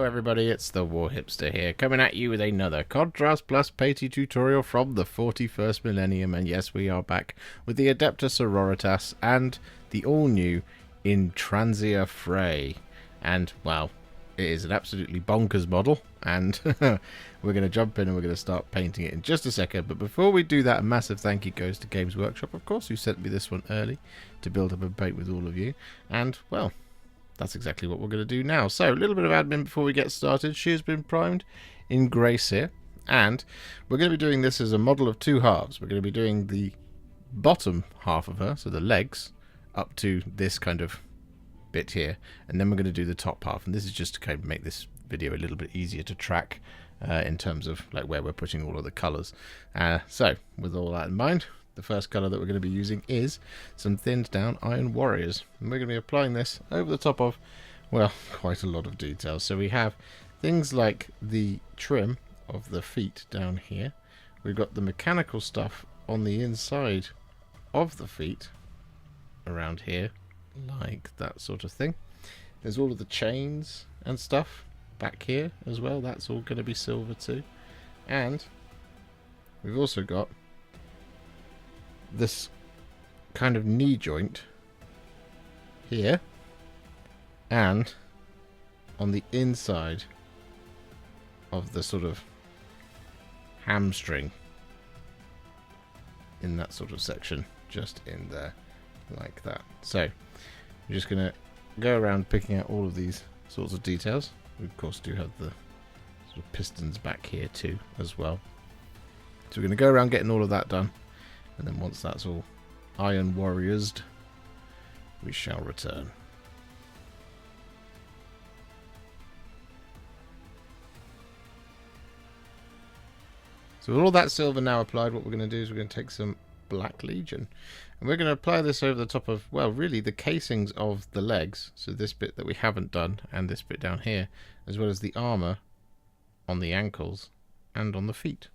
Everybody, it's the Warhipster here, coming at you with another Contrast Plus Patey tutorial from the 41st millennium, and yes, we are back with the Adepta Sororitas and the all-new Intranzia Fraye. And, well, it is an absolutely bonkers model, and we're going to jump in and we're going to start painting it in just a second. But before we do that, a massive thank you goes to Games Workshop, of course, who sent me this one early to build up and paint with all of you. And, well, that's exactly what we're going to do now. So, a little bit of admin before we get started. She has been primed in Grace here, and we're going to be doing this as a model of two halves. We're going to be doing the bottom half of her, so the legs, up to this kind of bit here, and then we're going to do the top half. And this is just to kind of make this video a little bit easier to track in terms of like where we're putting all of the colours. So, with all that in mind, the first colour that we're going to be using is some thinned down Iron Warriors. And we're going to be applying this over the top of, well, quite a lot of details. So we have things like the trim of the feet down here. We've got the mechanical stuff on the inside of the feet around here, like that sort of thing. There's all of the chains and stuff back here as well. That's all going to be silver too. And we've also got this kind of knee joint here, and on the inside of the sort of hamstring in that sort of section, just in there like that. So we're just going to go around picking out all of these sorts of details. We of course do have the sort of pistons back here too as well. So we're going to go around getting all of that done. And then once that's all Iron Warriors'd, we shall return. So with all that silver now applied, what we're going to do is we're going to take some Black Legion. And we're going to apply this over the top of, well, really the casings of the legs. So this bit that we haven't done, and this bit down here, as well as the armour on the ankles and on the feet.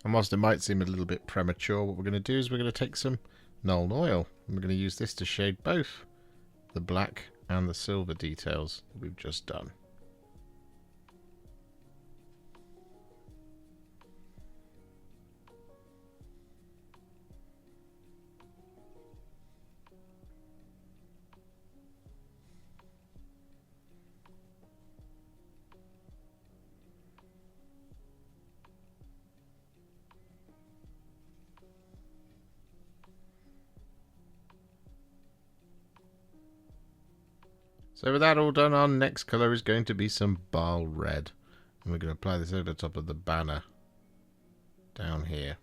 And whilst it might seem a little bit premature, what we're going to do is we're going to take some Nuln Oil, and we're going to use this to shade both the black and the silver details that we've just done. So with that all done, our next colour is going to be some Baal Red. And we're going to apply this over the top of the banner down here.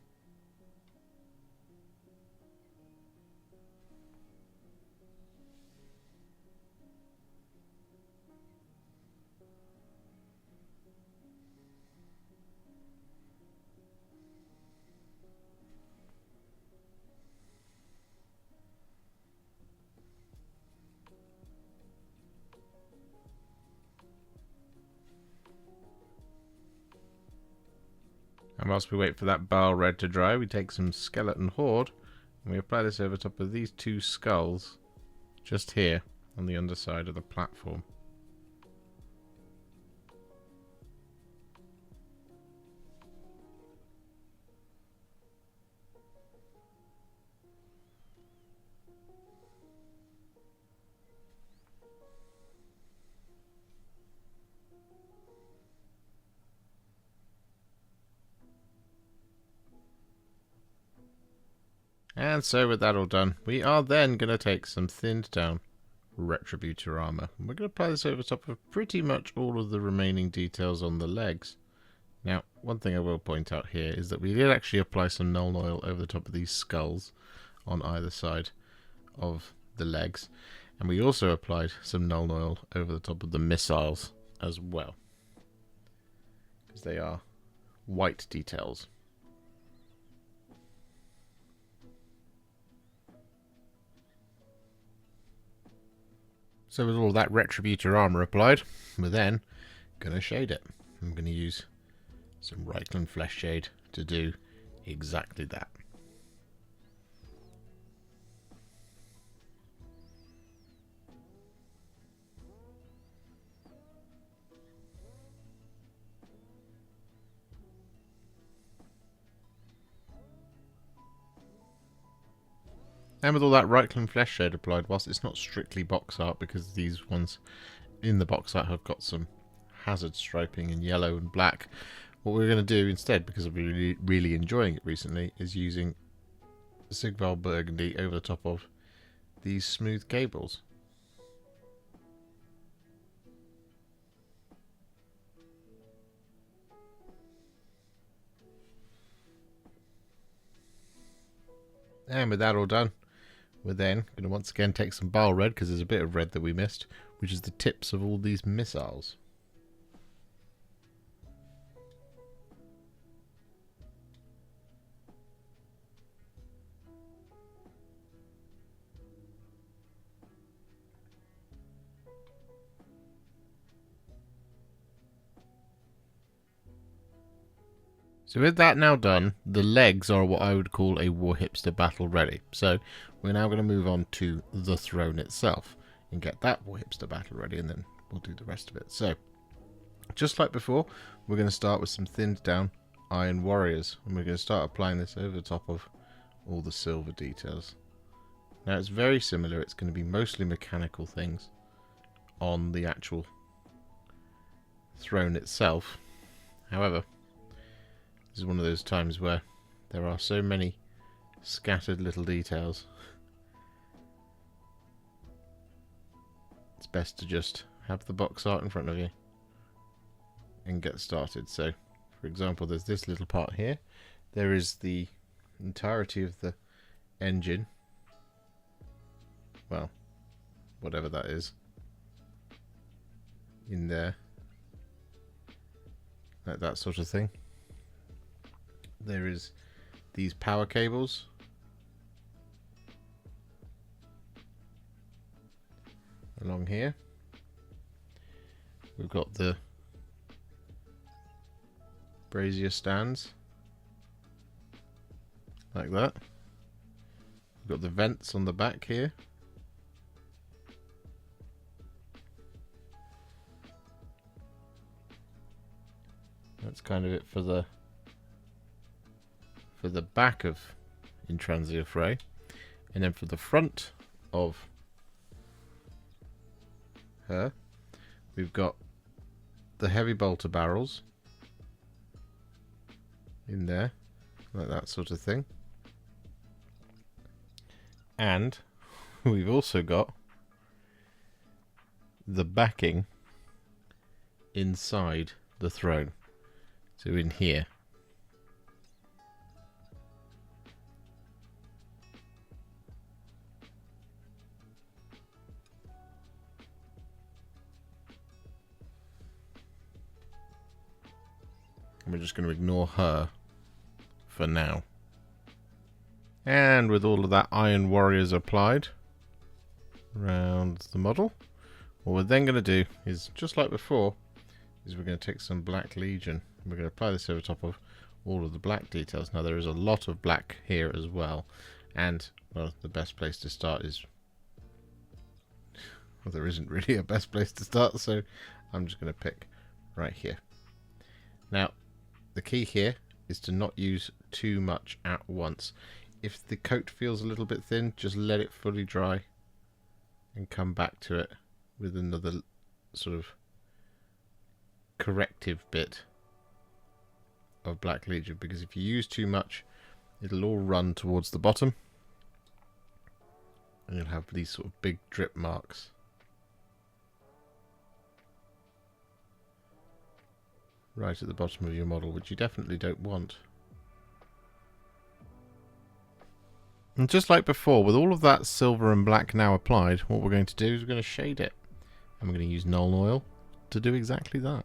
And whilst we wait for that Baal Red to dry, we take some Skeleton Horde and we apply this over top of these two skulls just here on the underside of the platform. And so with that all done, we are then going to take some thinned down Retributor Armour. And we're going to apply this over top of pretty much all of the remaining details on the legs. Now, one thing I will point out here is that we did actually apply some Nuln Oil over the top of these skulls on either side of the legs. And we also applied some Nuln Oil over the top of the missiles as well, because they are white details. So with all that Retributor Armour applied, we're then going to shade it. I'm going to use some Reikland Fleshshade to do exactly that. And with all that Reikland Fleshshade applied, whilst it's not strictly box art, because these ones in the box art have got some hazard striping in yellow and black, what we're going to do instead, because I've been really enjoying it recently, is using Sigvald Burgundy over the top of these smooth cables. And with that all done, we're then going to once again take some Baal Red, because there's a bit of red that we missed, which is the tips of all these missiles. So with that now done, the legs are what I would call a Warhipster battle ready. So we're now going to move on to the throne itself and get that Warhipster battle ready, and then we'll do the rest of it. So just like before, we're going to start with some thinned down Iron Warriors, and we're going to start applying this over the top of all the silver details. Now it's very similar, it's going to be mostly mechanical things on the actual throne itself. However, this is one of those times where there are so many scattered little details. It's best to just have the box art in front of you and get started. So, for example, there's this little part here. There is the entirety of the engine. Well, whatever that is. In there. Like that sort of thing. There is these power cables. Along here. We've got the brazier stands. Like that. We've got the vents on the back here. That's kind of it for the back of Intranzia Fraye. And then for the front of her, we've got the heavy bolter barrels in there, like that sort of thing. And we've also got the backing inside the throne. So in here. We're just going to ignore her for now. And with all of that Iron Warriors applied around the model, what we're then going to do is, just like before, is we're going to take some Black Legion. We're going to apply this over top of all of the black details. Now there is a lot of black here as well, and well, the best place to start is, well, there isn't really a best place to start, so I'm just going to pick right here. Now the key here is to not use too much at once. If the coat feels a little bit thin, just let it fully dry and come back to it with another sort of corrective bit of Black Legion, because if you use too much, it'll all run towards the bottom And you'll have these sort of big drip marks. Right at the bottom of your model, which you definitely don't want. And just like before, with all of that silver and black now applied, what we're going to do is we're going to shade it. And we're going to use Nuln Oil to do exactly that.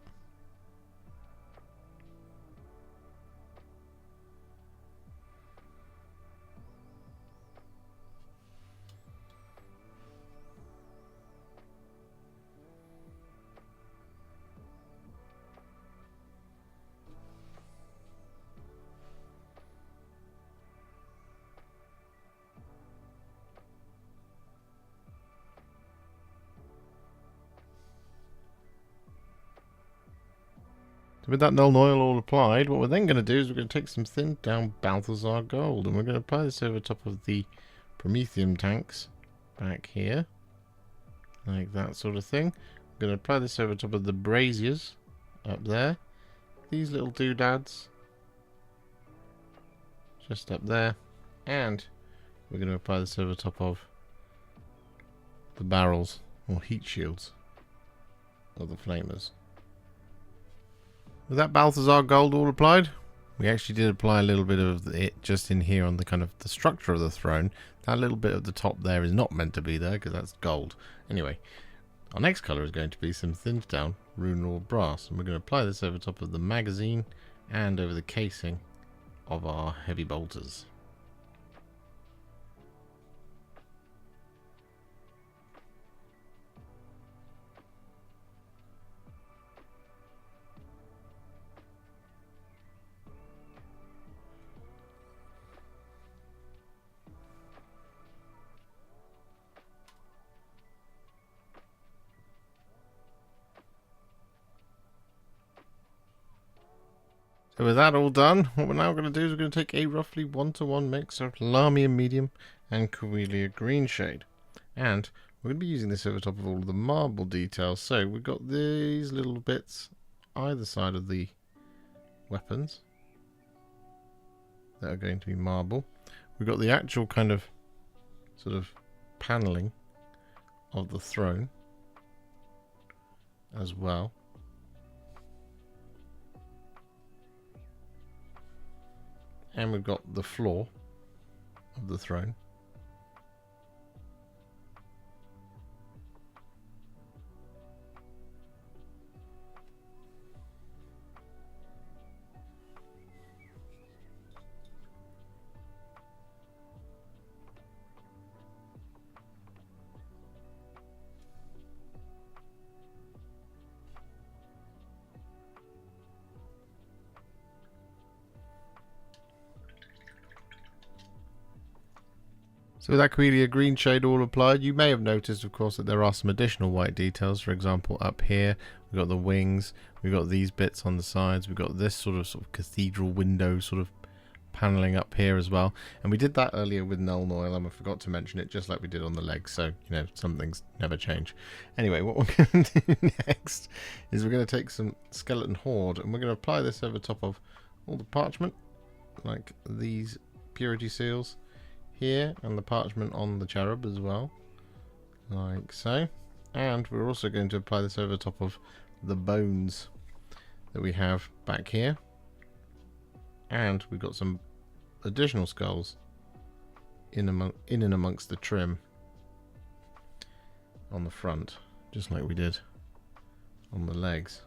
So with that Nuln Oil all applied, what we're then going to do is we're going to take some thinned down Balthazar Gold, and we're going to apply this over top of the Promethium tanks back here, like that sort of thing. We're going to apply this over top of the braziers up there, these little doodads just up there, and we're going to apply this over top of the barrels or heat shields of the flamers. With that Balthazar Gold all applied, we actually did apply a little bit of it just in here on the kind of the structure of the throne. That little bit at the top there is not meant to be there because that's gold. Anyway, our next colour is going to be some thinned down Rune Brass, and we're going to apply this over top of the magazine and over the casing of our heavy bolters. So with that all done, what we're now going to do is we're going to take a roughly 1-to-1 mix of Lahmian Medium and Coelia Greenshade. And we're going to be using this over top of all of the marble details. So we've got these little bits either side of the weapons that are going to be marble. We've got the actual kind of sort of paneling of the throne as well. And we've got the floor of the throne. So with that Coelia Greenshade all applied, you may have noticed, of course, that there are some additional white details. For example, up here, we've got the wings, we've got these bits on the sides, we've got this sort of cathedral window sort of paneling up here as well. And we did that earlier with Nuln Oil, and I forgot to mention it, just like we did on the legs. So, you know, some things never change. Anyway, what we're going to do next is we're going to take some Skeleton Horde, and we're going to apply this over top of all the parchment, like these purity seals here, and the parchment on the cherub as well, like so. And we're also going to apply this over top of the bones that we have back here, and we've got some additional skulls in and amongst the trim on the front, just like we did on the legs.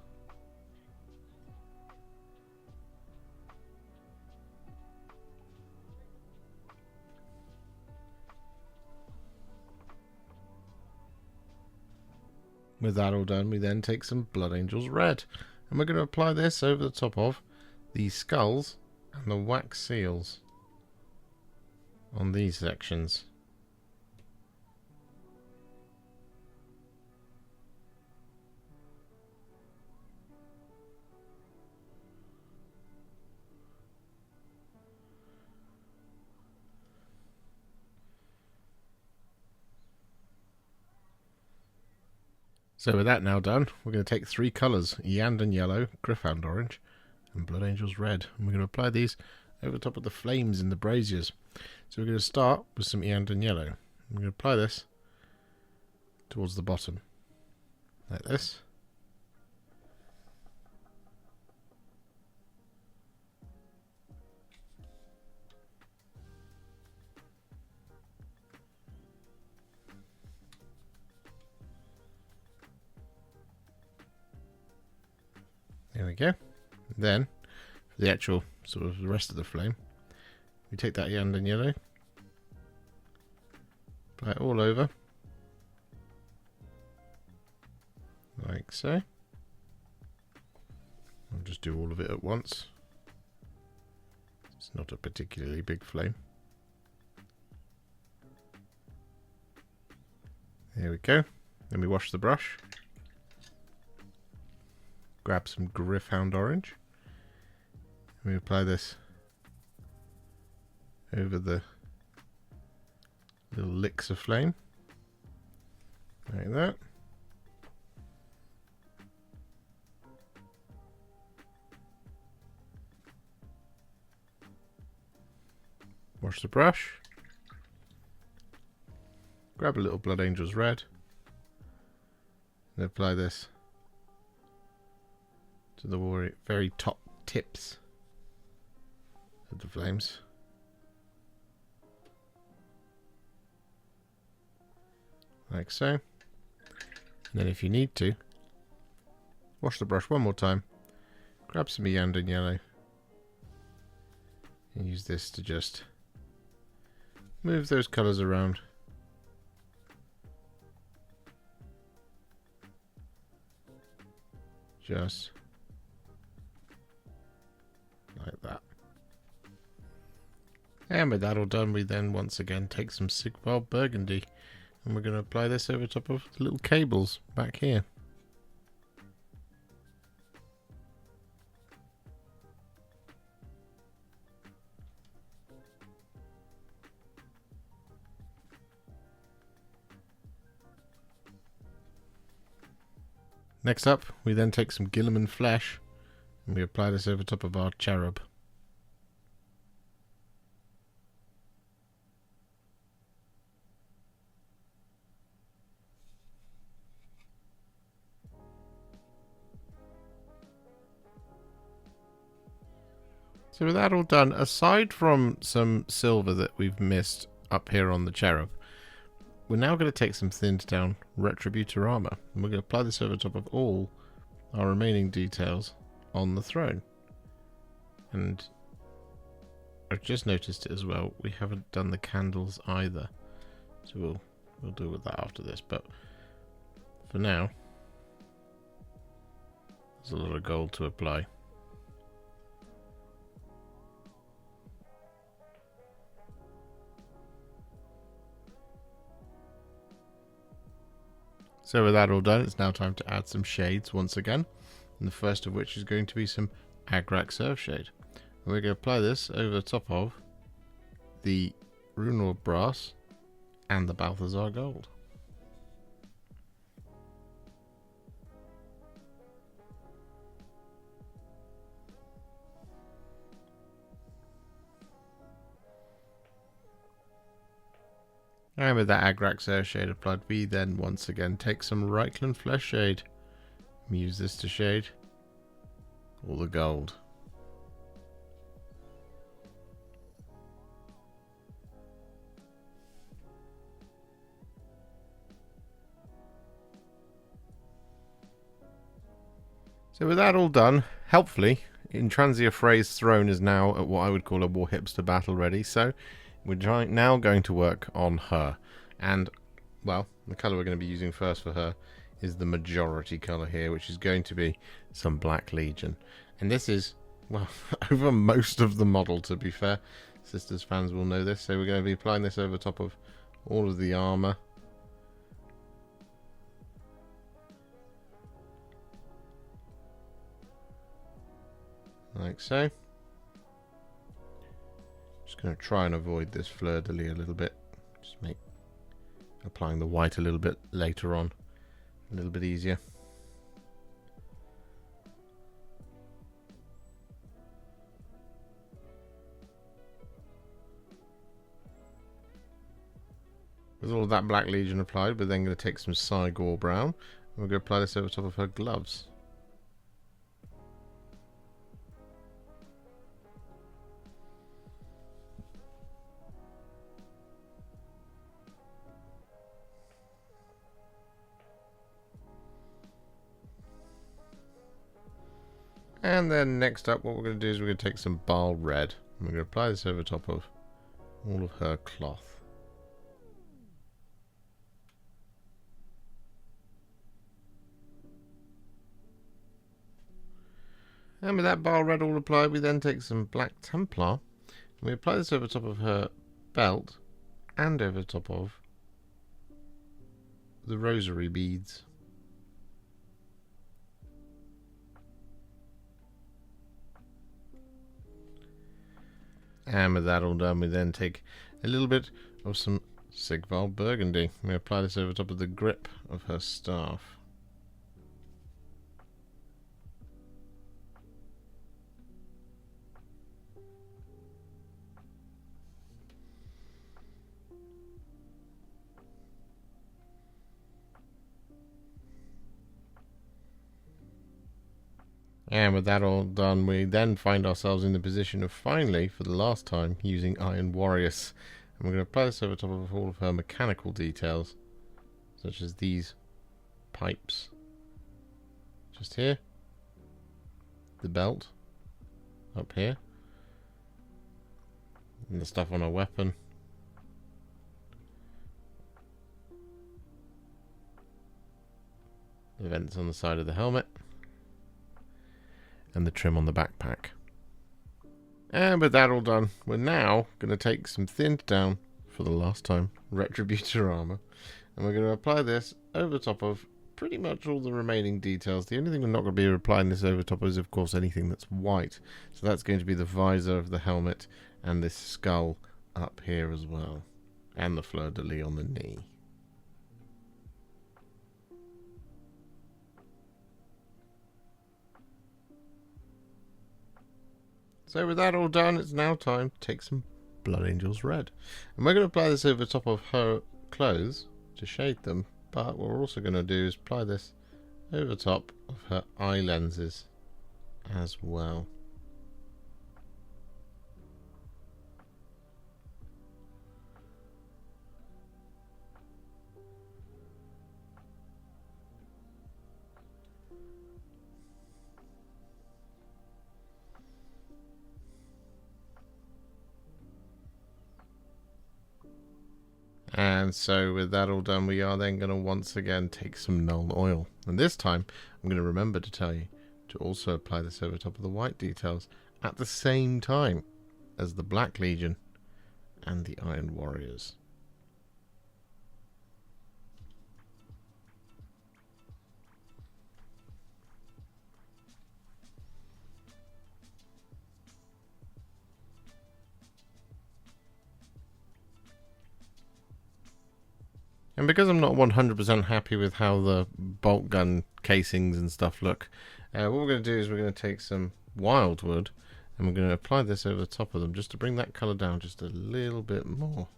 With that all done, we then take some Blood Angels Red, and we're going to apply this over the top of the skulls and the wax seals on these sections. So with that now done, we're going to take 3 colours, Iyanden Yellow, Gryph-Hound Orange, and Blood Angels Red. And we're going to apply these over top of the flames in the braziers. So we're going to start with some Iyanden Yellow. I'm going to apply this towards the bottom, like this. There we go. Then, for the actual sort of the rest of the flame, we take that Iyanden Yellow, apply it all over, like so. I'll just do all of it at once. It's not a particularly big flame. There we go. Then we wash the brush. Grab some Gryph-Hound Orange. And we apply this over the little licks of flame. Like that. Wash the brush. Grab a little Blood Angel's Red. And apply this to the very top tips of the flames. Like so. And then if you need to, wash the brush one more time, grab some Iyanden Yellow, and use this to just move those colours around. Just like that. And with that all done, we then once again take some Sigvald Burgundy and we're going to apply this over top of the little cables back here. Next up, we then take some Guilliman Flesh and we apply this over top of our cherub. So with that all done, aside from some silver that we've missed up here on the cherub, we're now going to take some thinned down Retributor Armour and we're going to apply this over top of all our remaining details on the throne. And I've just noticed it as well, we haven't done the candles either, so we'll deal with that after this, but for now there's a lot of gold to apply. So with that all done, it's now time to add some shades once again. And the first of which is going to be some Agrax Earthshade. And we're going to apply this over the top of the Runor Brass and the Balthazar Gold. And with that Agrax Earthshade applied, we then once again take some Reikland Fleshshade and use this to shade all the gold. So with that all done, helpfully, Intranzia Fraye's throne is now at what I would call a Warhipster battle ready, so we're now going to work on her. And, well, the colour we're going to be using first for her is the majority colour here, which is going to be some Black Legion. And this is, well, over most of the model, to be fair. Sisters fans will know this. So we're going to be applying this over top of all of the armour. Like so. Just going to try and avoid this fleur-de-lis a little bit. Just make applying the white a little bit later on a little bit easier. With with all of that Black Legion applied, we're then going to take some Cygor Brown, and we're going to apply this over top of her gloves. And then next up, what we're going to do is we're going to take some Baal Red, and we're going to apply this over top of all of her cloth. And with that Baal Red all applied, we then take some Black Templar, and we apply this over top of her belt and over top of the rosary beads. And with that all done, we then take a little bit of some Sigvald Burgundy. We apply this over top of the grip of her staff. And with that all done, we then find ourselves in the position of finally, for the last time, using Iron Warriors. And we're going to apply this over top of all of her mechanical details, such as these pipes. Just here. The belt. Up here. And the stuff on her weapon. The vents on the side of the helmet. And the trim on the backpack. And with that all done, we're now going to take some thinned down, for the last time, Retributor Armour, and we're going to apply this over top of pretty much all the remaining details. The only thing we're not going to be applying this over top of is, of course, anything that's white. So that's going to be the visor of the helmet and this skull up here as well, and the fleur-de-lis on the knee. So with that all done, it's now time to take some Blood Angels Red. And we're going to apply this over top of her clothes to shade them. But what we're also going to do is apply this over top of her eye lenses as well. And so with that all done, we are then going to once again take some Nuln Oil. And this time, I'm going to remember to tell you to also apply this over top of the white details at the same time as the Black Legion and the Iron Warriors. And because I'm not 100% happy with how the bolt gun casings and stuff look, what we're going to do is we're going to take some Wyldwood and we're going to apply this over the top of them just to bring that colour down just a little bit more.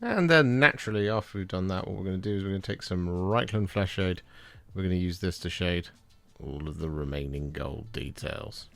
And then naturally, after we've done that, what we're going to do is we're going to take some Reikland Fleshshade. We're going to use this to shade all of the remaining gold details.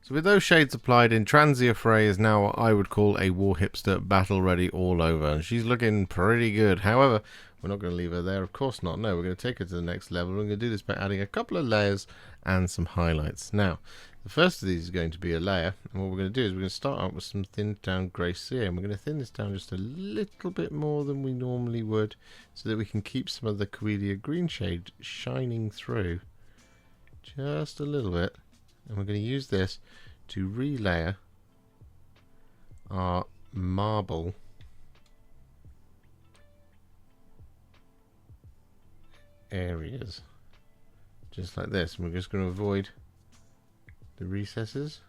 So with those shades applied, Intranzia Fraye is now what I would call a Warhipster battle ready all over. And she's looking pretty good. However, we're not going to leave her there. Of course not. No, we're going to take her to the next level. We're going to do this by adding a couple of layers and some highlights. Now, The first of these is going to be a layer, and what we're going to do is we're going to start out with some thinned down grey cere, and we're going to thin this down just a little bit more than we normally would, so that we can keep some of the Coelia Greenshade shining through just a little bit. And we're going to use this to relayer our marble areas, just like this. And we're just going to avoid the recesses.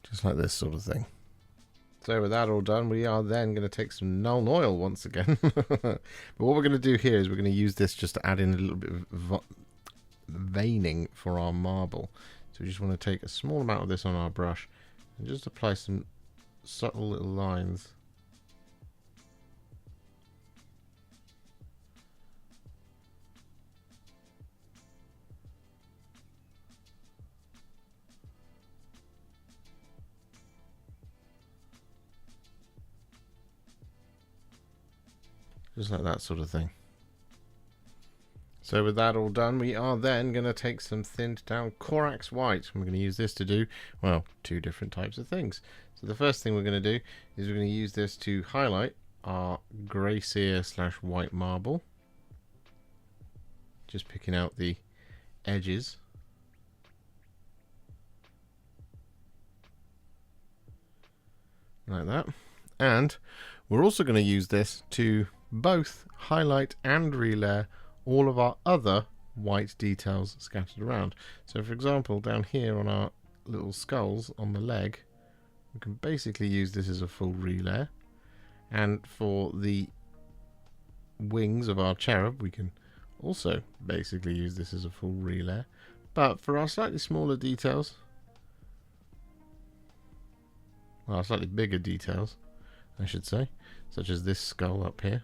Just like this sort of thing. So with that all done, we are then going to take some Nuln Oil once again. But what we're going to do here is we're going to use this just to add in a little bit of veining for our marble. So we just want to take a small amount of this on our brush and just apply some subtle little lines. Just like that sort of thing. So with that all done, we are then going to take some thinned down Corax White. And we're going to use this to do, well, two different types of things. So the first thing we're going to do is we're going to use this to highlight our grey cere / white marble. Just picking out the edges. Like that. And we're also going to use this to both highlight and relayer all of our other white details scattered around. So for example, down here on our little skulls on the leg, we can basically use this as a full relayer. And for the wings of our cherub, we can also basically use this as a full relayer. But for our slightly smaller details, well, our slightly bigger details, I should say, such as this skull up here,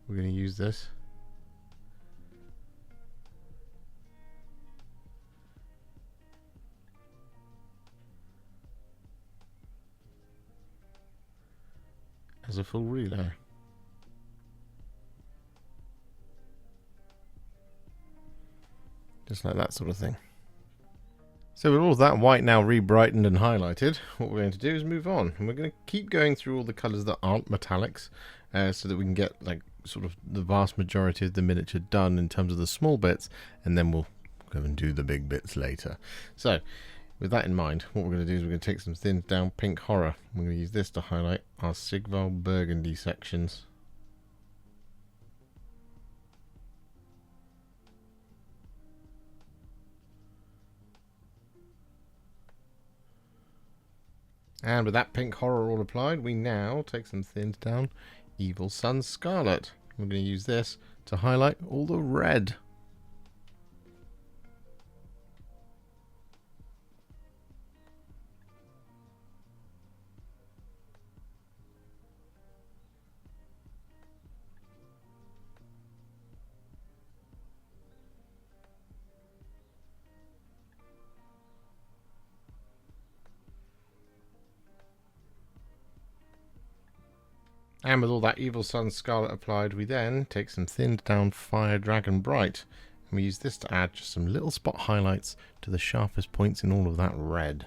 we're going to use this as a full relayer. Just like that sort of thing. So with all of that white now re-brightened and highlighted, what we're going to do is move on. And we're going to keep going through all the colours that aren't metallics, so that we can get like sort of the vast majority of the miniature done in terms of the small bits, and then we'll go and do the big bits later. So with that in mind, what we're going to do is we're going to take some thinned down pink horror. We're going to use this to highlight our Sigvald Burgundy sections. And with that pink horror all applied, we now take some thinned down Evil Sun Scarlet. We're going to use this to highlight all the red. And with all that Evil Sun Scarlet applied, we then take some thinned down Fire Dragon Bright, and we use this to add just some little spot highlights to the sharpest points in all of that red.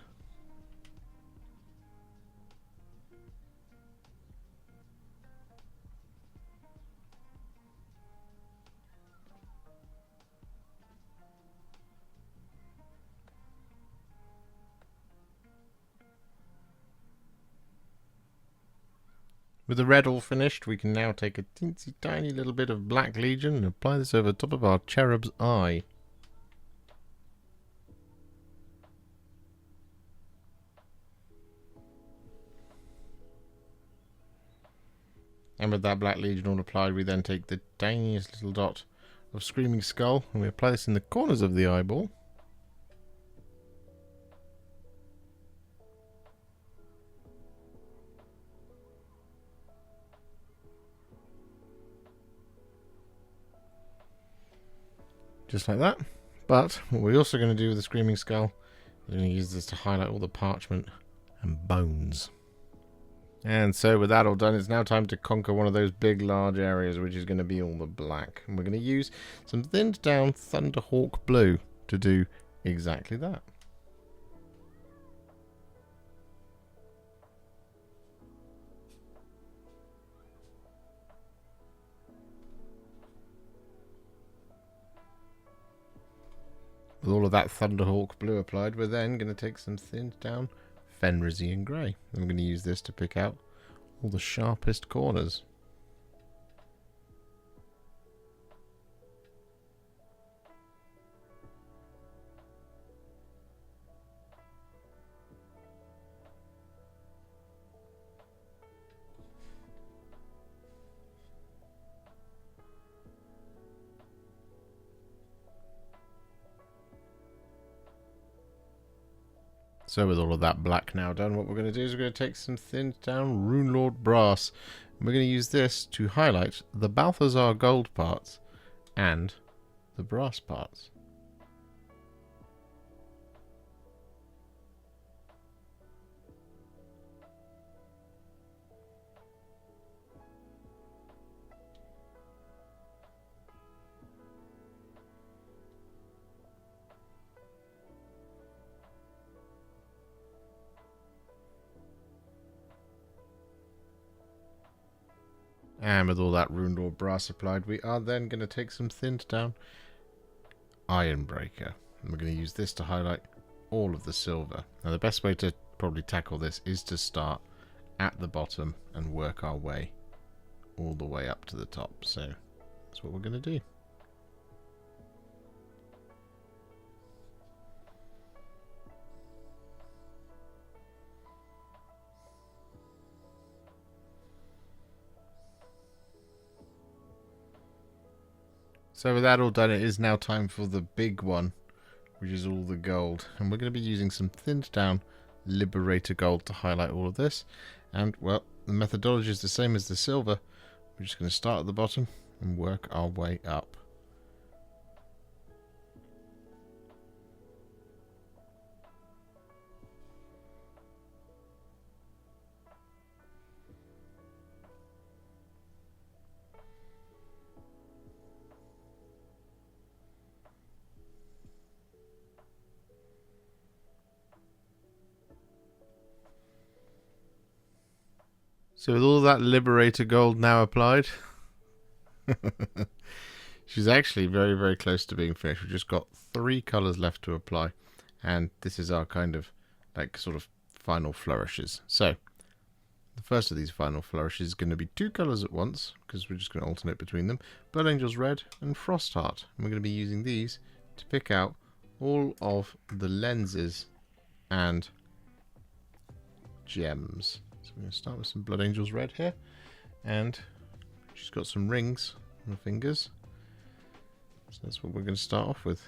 With the red all finished, we can now take a teensy tiny little bit of Black Legion and apply this over the top of our cherub's eye. And with that Black Legion all applied, we then take the tiniest little dot of Screaming Skull and we apply this in the corners of the eyeball. Just like that. But what we're also going to do with the Screaming Skull is we're going to use this to highlight all the parchment and bones. And so with that all done, it's now time to conquer one of those big, large areas, which is going to be all the black. And we're going to use some thinned down Thunderhawk Blue to do exactly that. With all of that Thunderhawk Blue applied, we're then going to take some thinned down Fenrisian Grey. And we're going to use this to pick out all the sharpest corners. So with all of that black now done, what we're going to do is we're going to take some thinned down Runelord Brass. And we're going to use this to highlight the Balthazar gold parts and the brass parts. And with all that Runelord Brass applied, we are then going to take some thinned down Ironbreaker. And we're going to use this to highlight all of the silver. Now the best way to probably tackle this is to start at the bottom and work our way all the way up to the top. So that's what we're going to do. So with that all done, it is now time for the big one, which is all the gold. And we're going to be using some thinned down Liberator Gold to highlight all of this. And, well, the methodology is the same as the silver. We're just going to start at the bottom and work our way up. So with all that Liberator Gold now applied, she's actually very, very close to being finished. We've just got 3 colours left to apply. And this is our kind of, like, sort of final flourishes. So, the first of these final flourishes is going to be 2 colours at once, because we're just going to alternate between them. Blood Angel's Red and Frostheart. And we're going to be using these to pick out all of the lenses and gems. So we're going to start with some Blood Angel's Red here, and she's got some rings on her fingers, so that's what we're going to start off with.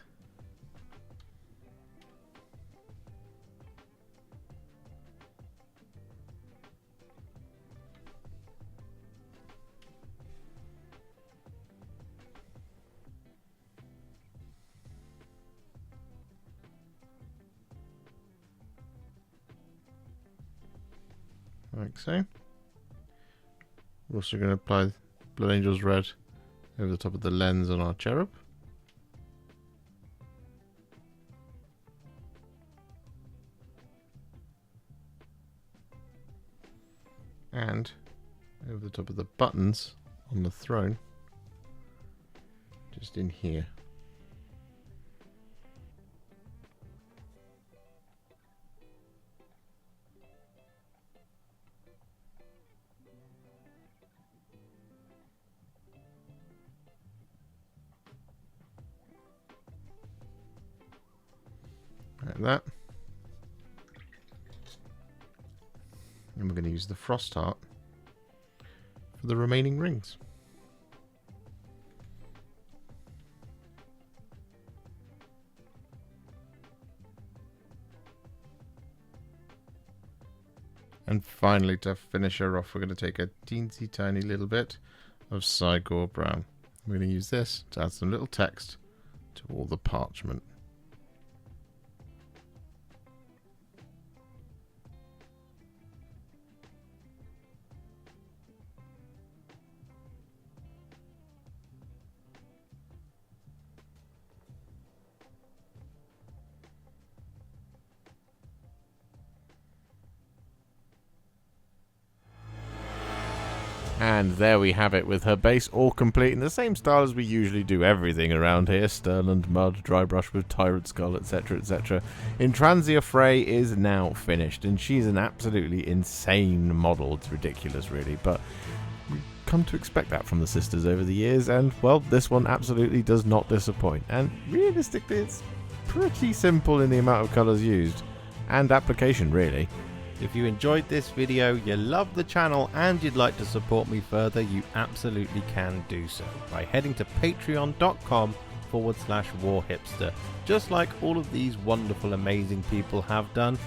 Like so. We're also going to apply Blood Angel's Red over the top of the lens on our cherub. And over the top of the buttons on the throne, just in here. Like that. And we're going to use the Frostheart for the remaining rings. And finally, to finish her off, we're going to take a teensy tiny little bit of Cygor Brown. We're going to use this to add some little text to all the parchment. And there we have it, with her base all complete in the same style as we usually do everything around here. Stirland mud, dry brush with tyrant skull, etc, etc. Intranzia Fraye is now finished, and she's an absolutely insane model. It's ridiculous, really, but we've come to expect that from the sisters over the years, and, well, this one absolutely does not disappoint. And realistically, it's pretty simple in the amount of colours used, and application, really. If you enjoyed this video, you love the channel, and you'd like to support me further, you absolutely can do so by heading to patreon.com/warhipster, just like all of these wonderful, amazing people have done.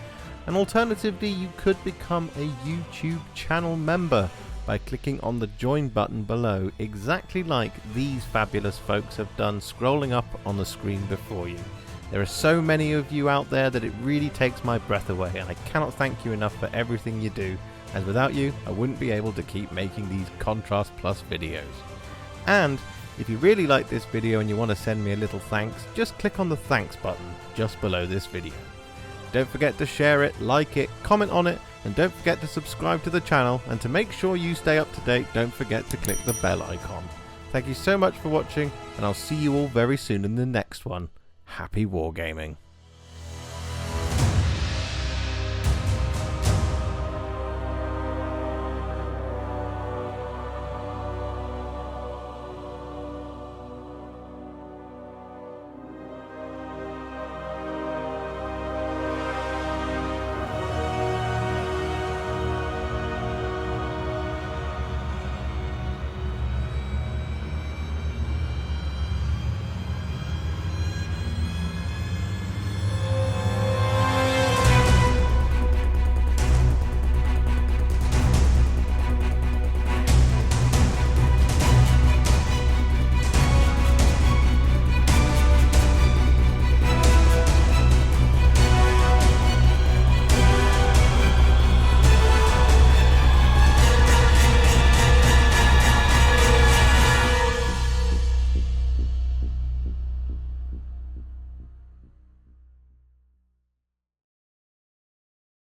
And alternatively, you could become a YouTube channel member by clicking on the join button below, exactly like these fabulous folks have done, scrolling up on the screen before you. There are so many of you out there that it really takes my breath away, and I cannot thank you enough for everything you do, as without you I wouldn't be able to keep making these Contrast Plus videos. And if you really like this video and you want to send me a little thanks, just click on the thanks button just below this video. Don't forget to share it, like it, comment on it, and don't forget to subscribe to the channel, and to make sure you stay up to date, don't forget to click the bell icon. Thank you so much for watching, and I'll see you all very soon in the next one. Happy wargaming.